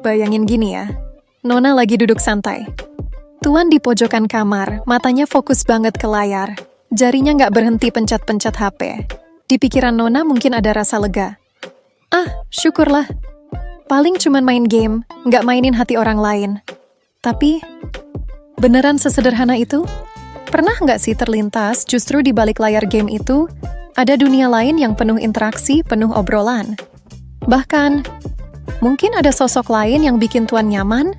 Bayangin gini ya, Nona lagi duduk santai. Tuan di pojokan kamar, matanya fokus banget ke layar. Jarinya nggak berhenti pencet-pencet HP. Di pikiran Nona mungkin ada rasa lega. Ah, syukurlah. Paling cuman main game, nggak mainin hati orang lain. Tapi, beneran sesederhana itu? Pernah nggak sih terlintas justru di balik layar game itu, ada dunia lain yang penuh interaksi, penuh obrolan? Bahkan, mungkin ada sosok lain yang bikin Tuan nyaman?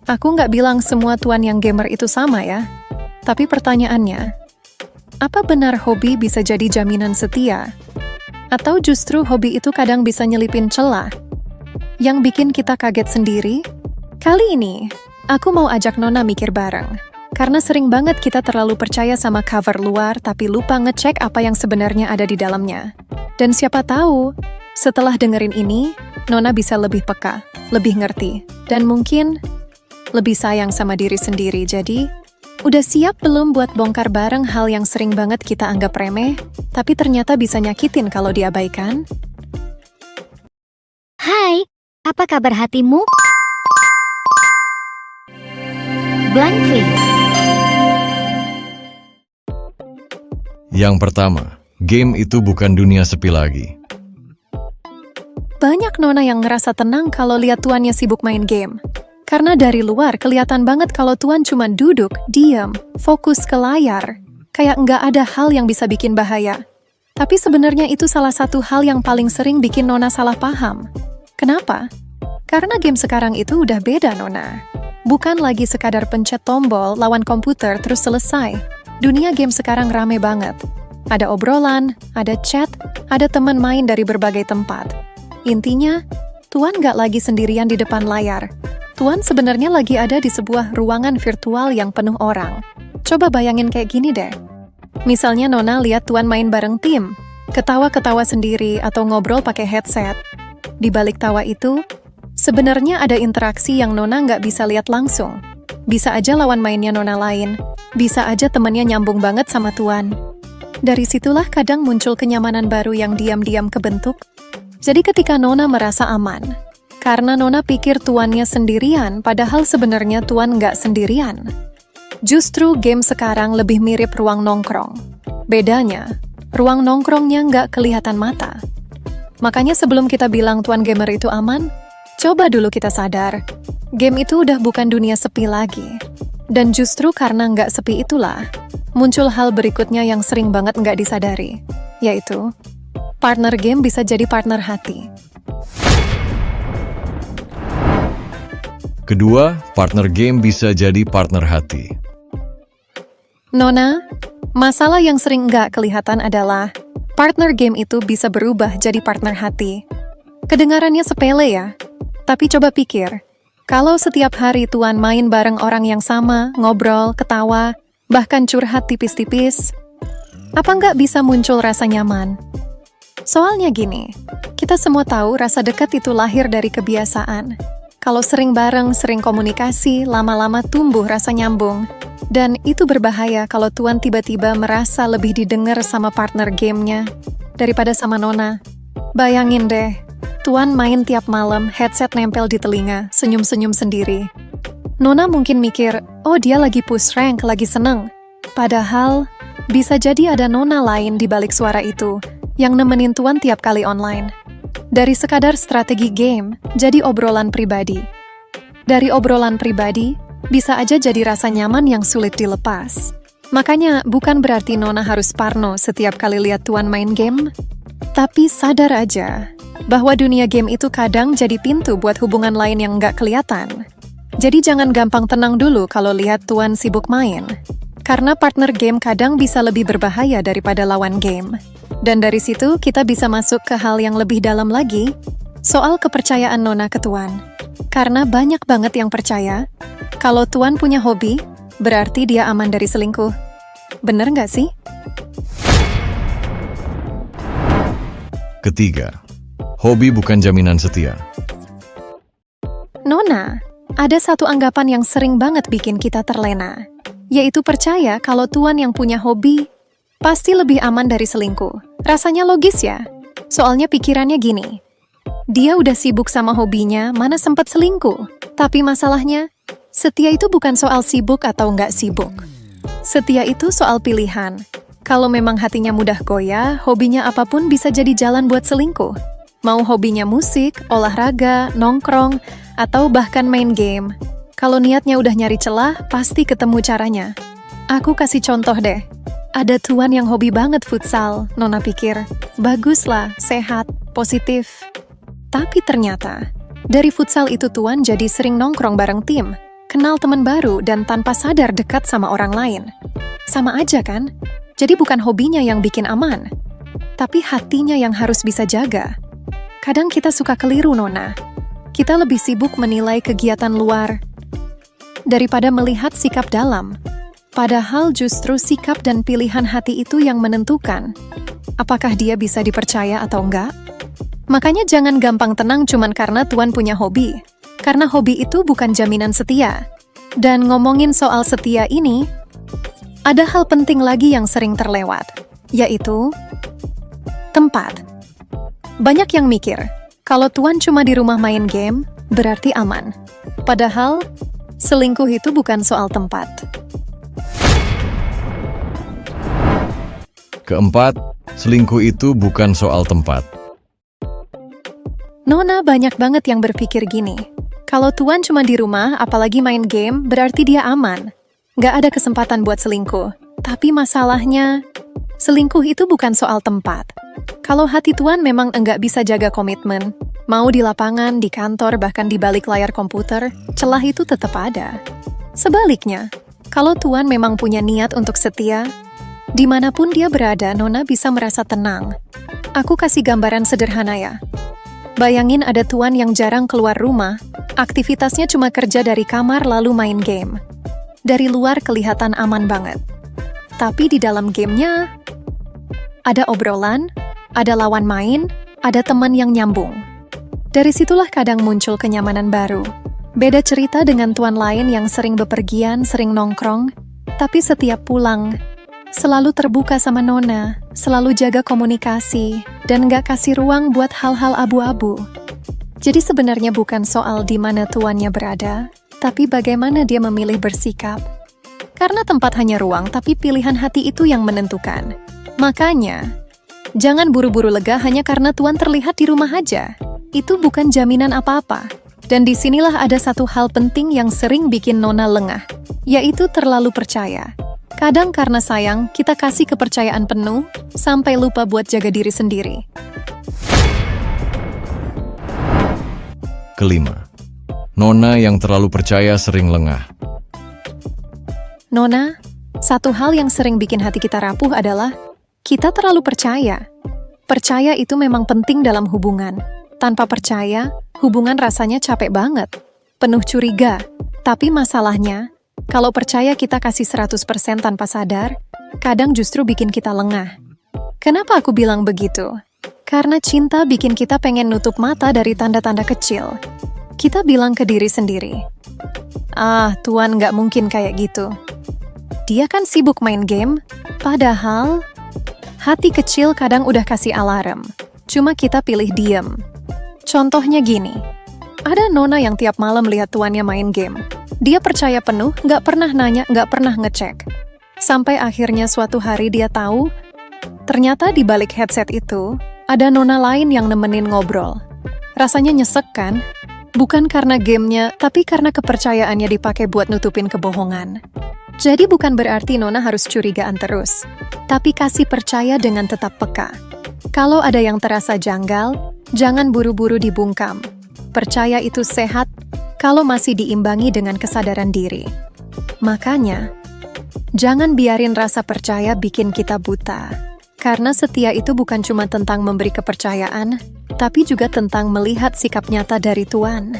Aku nggak bilang semua Tuan yang gamer itu sama ya. Tapi pertanyaannya, apa benar hobi bisa jadi jaminan setia? Atau justru hobi itu kadang bisa nyelipin celah yang bikin kita kaget sendiri? Kali ini, aku mau ajak Nona mikir bareng. Karena sering banget kita terlalu percaya sama cover luar tapi lupa ngecek apa yang sebenarnya ada di dalamnya. Dan siapa tahu, setelah dengerin ini, Nona bisa lebih peka, lebih ngerti, dan mungkin lebih sayang sama diri sendiri. Jadi, udah siap belum buat bongkar bareng hal yang sering banget kita anggap remeh, tapi ternyata bisa nyakitin kalau diabaikan? Hai, apa kabar hatimu? Blank Face. Yang pertama, game itu bukan dunia sepi lagi. Banyak Nona yang ngerasa tenang kalau lihat tuannya sibuk main game. Karena dari luar kelihatan banget kalau tuan cuma duduk, diam, fokus ke layar. Kayak nggak ada hal yang bisa bikin bahaya. Tapi sebenarnya itu salah satu hal yang paling sering bikin Nona salah paham. Kenapa? Karena game sekarang itu udah beda, Nona. Bukan lagi sekadar pencet tombol, lawan komputer, terus selesai. Dunia game sekarang rame banget. Ada obrolan, ada chat, ada teman main dari berbagai tempat. Intinya, Tuan nggak lagi sendirian di depan layar. Tuan sebenarnya lagi ada di sebuah ruangan virtual yang penuh orang. Coba bayangin kayak gini deh. Misalnya Nona lihat Tuan main bareng tim, ketawa-ketawa sendiri atau ngobrol pakai headset. Di balik tawa itu, sebenarnya ada interaksi yang Nona nggak bisa lihat langsung. Bisa aja lawan mainnya Nona lain, bisa aja temennya nyambung banget sama Tuan. Dari situlah kadang muncul kenyamanan baru yang diam-diam kebentuk. Jadi ketika Nona merasa aman, karena Nona pikir tuannya sendirian, padahal sebenarnya Tuan nggak sendirian. Justru game sekarang lebih mirip ruang nongkrong. Bedanya, ruang nongkrongnya nggak kelihatan mata. Makanya sebelum kita bilang Tuan gamer itu aman, coba dulu kita sadar, game itu udah bukan dunia sepi lagi. Dan justru karena nggak sepi itulah, muncul hal berikutnya yang sering banget nggak disadari, yaitu partner game bisa jadi partner hati. Kedua, partner game bisa jadi partner hati. Nona, masalah yang sering nggak kelihatan adalah partner game itu bisa berubah jadi partner hati. Kedengarannya sepele ya, tapi coba pikir, kalau setiap hari Tuan main bareng orang yang sama, ngobrol, ketawa, bahkan curhat tipis-tipis, apa nggak bisa muncul rasa nyaman? Soalnya gini, kita semua tahu rasa dekat itu lahir dari kebiasaan. Kalau sering bareng, sering komunikasi, lama-lama tumbuh rasa nyambung. Dan itu berbahaya kalau Tuan tiba-tiba merasa lebih didengar sama partner gamenya daripada sama Nona. Bayangin deh, Tuan main tiap malam, headset nempel di telinga, senyum-senyum sendiri. Nona mungkin mikir, oh dia lagi push rank, lagi seneng. Padahal, bisa jadi ada Nona lain di balik suara itu, yang nemenin Tuan tiap kali online. Dari sekadar strategi game, jadi obrolan pribadi. Dari obrolan pribadi, bisa aja jadi rasa nyaman yang sulit dilepas. Makanya, bukan berarti Nona harus parno setiap kali lihat Tuan main game. Tapi sadar aja, bahwa dunia game itu kadang jadi pintu buat hubungan lain yang nggak kelihatan. Jadi jangan gampang tenang dulu kalau lihat Tuan sibuk main. Karena partner game kadang bisa lebih berbahaya daripada lawan game. Dan dari situ kita bisa masuk ke hal yang lebih dalam lagi, soal kepercayaan Nona ke Tuan. Karena banyak banget yang percaya, kalau Tuan punya hobi, berarti dia aman dari selingkuh. Bener nggak sih? Ketiga, hobi bukan jaminan setia. Nona, ada satu anggapan yang sering banget bikin kita terlena, yaitu percaya kalau Tuan yang punya hobi pasti lebih aman dari selingkuh. Rasanya logis ya? Soalnya pikirannya gini, Dia udah sibuk sama hobinya, mana sempat selingkuh. Tapi masalahnya, setia itu bukan soal sibuk atau nggak sibuk. Setia itu soal pilihan. Kalau memang hatinya mudah goyah, hobinya apapun bisa jadi jalan buat selingkuh. Mau hobinya musik, olahraga, nongkrong, atau bahkan main game. Kalau niatnya udah nyari celah, pasti ketemu caranya. Aku kasih contoh deh. Ada tuan yang hobi banget futsal, Nona pikir. Baguslah, sehat, positif. Tapi ternyata, dari futsal itu tuan jadi sering nongkrong bareng tim, kenal teman baru dan tanpa sadar dekat sama orang lain. Sama aja kan? Jadi bukan hobinya yang bikin aman, tapi hatinya yang harus bisa jaga. Kadang kita suka keliru, Nona. Kita lebih sibuk menilai kegiatan luar daripada melihat sikap dalam. Padahal justru sikap dan pilihan hati itu yang menentukan apakah dia bisa dipercaya atau enggak. Makanya jangan gampang tenang cuman karena tuan punya hobi. Karena hobi itu bukan jaminan setia. Dan ngomongin soal setia ini, ada hal penting lagi yang sering terlewat, yaitu tempat. Banyak yang mikir, kalau tuan cuma di rumah main game, berarti aman. Padahal, selingkuh itu bukan soal tempat. Keempat, selingkuh itu bukan soal tempat. Nona banyak banget yang berpikir gini, kalau tuan cuma di rumah, apalagi main game, berarti dia aman. Nggak ada kesempatan buat selingkuh. Tapi masalahnya, selingkuh itu bukan soal tempat. Kalau hati tuan memang enggak bisa jaga komitmen, mau di lapangan, di kantor, bahkan di balik layar komputer, celah itu tetap ada. Sebaliknya, kalau tuan memang punya niat untuk setia, dimanapun dia berada, Nona bisa merasa tenang. Aku kasih gambaran sederhana ya. Bayangin ada tuan yang jarang keluar rumah, aktivitasnya cuma kerja dari kamar lalu main game. Dari luar kelihatan aman banget. Tapi di dalam gamenya, ada obrolan, ada lawan main, ada teman yang nyambung. Dari situlah kadang muncul kenyamanan baru. Beda cerita dengan tuan lain yang sering bepergian, sering nongkrong, tapi setiap pulang, selalu terbuka sama Nona, selalu jaga komunikasi, dan gak kasih ruang buat hal-hal abu-abu. Jadi sebenarnya bukan soal di mana tuannya berada, tapi bagaimana dia memilih bersikap. Karena tempat hanya ruang, tapi pilihan hati itu yang menentukan. Makanya, jangan buru-buru lega hanya karena tuan terlihat di rumah aja. Itu bukan jaminan apa-apa. Dan disinilah ada satu hal penting yang sering bikin Nona lengah, yaitu terlalu percaya. Kadang karena sayang, kita kasih kepercayaan penuh, sampai lupa buat jaga diri sendiri. Kelima, Nona yang terlalu percaya sering lengah. Nona, satu hal yang sering bikin hati kita rapuh adalah kita terlalu percaya. Percaya itu memang penting dalam hubungan. Tanpa percaya, hubungan rasanya capek banget. Penuh curiga. Tapi masalahnya, kalau percaya kita kasih 100% tanpa sadar, kadang justru bikin kita lengah. Kenapa aku bilang begitu? Karena cinta bikin kita pengen nutup mata dari tanda-tanda kecil. Kita bilang ke diri sendiri, Tuan nggak mungkin kayak gitu. Dia kan sibuk main game, padahal hati kecil kadang udah kasih alarm. Cuma kita pilih diem. Contohnya gini, ada Nona yang tiap malam lihat tuannya main game. Dia percaya penuh, nggak pernah nanya, nggak pernah ngecek. Sampai akhirnya suatu hari dia tahu, ternyata di balik headset itu, ada Nona lain yang nemenin ngobrol. Rasanya nyesek kan? Bukan karena gamenya, tapi karena kepercayaannya dipakai buat nutupin kebohongan. Jadi bukan berarti Nona harus curigaan terus, tapi kasih percaya dengan tetap peka. Kalau ada yang terasa janggal, jangan buru-buru dibungkam. Percaya itu sehat kalau masih diimbangi dengan kesadaran diri. Makanya, jangan biarin rasa percaya bikin kita buta. Karena setia itu bukan cuma tentang memberi kepercayaan, tapi juga tentang melihat sikap nyata dari Tuan.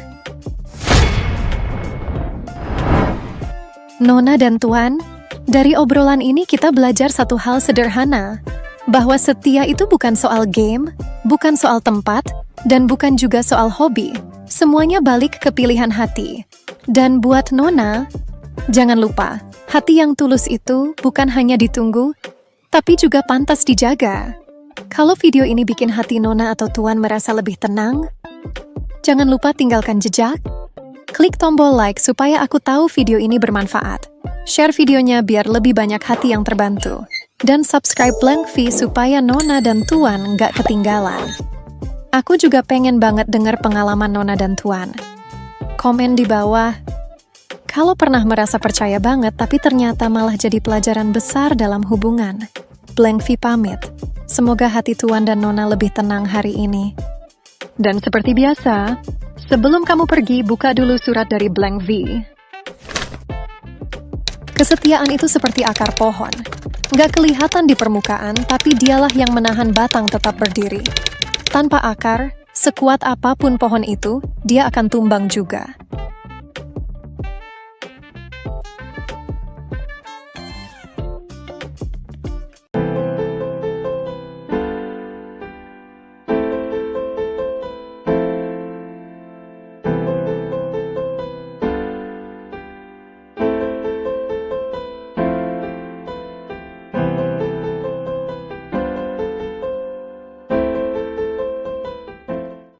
Nona dan Tuan, dari obrolan ini kita belajar satu hal sederhana, bahwa setia itu bukan soal game, bukan soal tempat, dan bukan juga soal hobi. Semuanya balik ke pilihan hati. Dan buat Nona, jangan lupa, hati yang tulus itu bukan hanya ditunggu, tapi juga pantas dijaga. Kalau video ini bikin hati Nona atau Tuan merasa lebih tenang, Jangan lupa tinggalkan jejak. Klik tombol like supaya aku tahu video ini bermanfaat. Share videonya biar lebih banyak hati yang terbantu. Dan subscribe Blank V supaya Nona dan Tuan nggak ketinggalan. Aku juga pengen banget dengar pengalaman Nona dan Tuan. Komen di bawah. Kalau pernah merasa percaya banget tapi ternyata malah jadi pelajaran besar dalam hubungan. Blank V pamit. Semoga hati Tuan dan Nona lebih tenang hari ini. Dan seperti biasa, sebelum kamu pergi, buka dulu surat dari Blank V. Kesetiaan itu seperti akar pohon. Nggak kelihatan di permukaan, tapi dialah yang menahan batang tetap berdiri. Tanpa akar, sekuat apapun pohon itu, dia akan tumbang juga.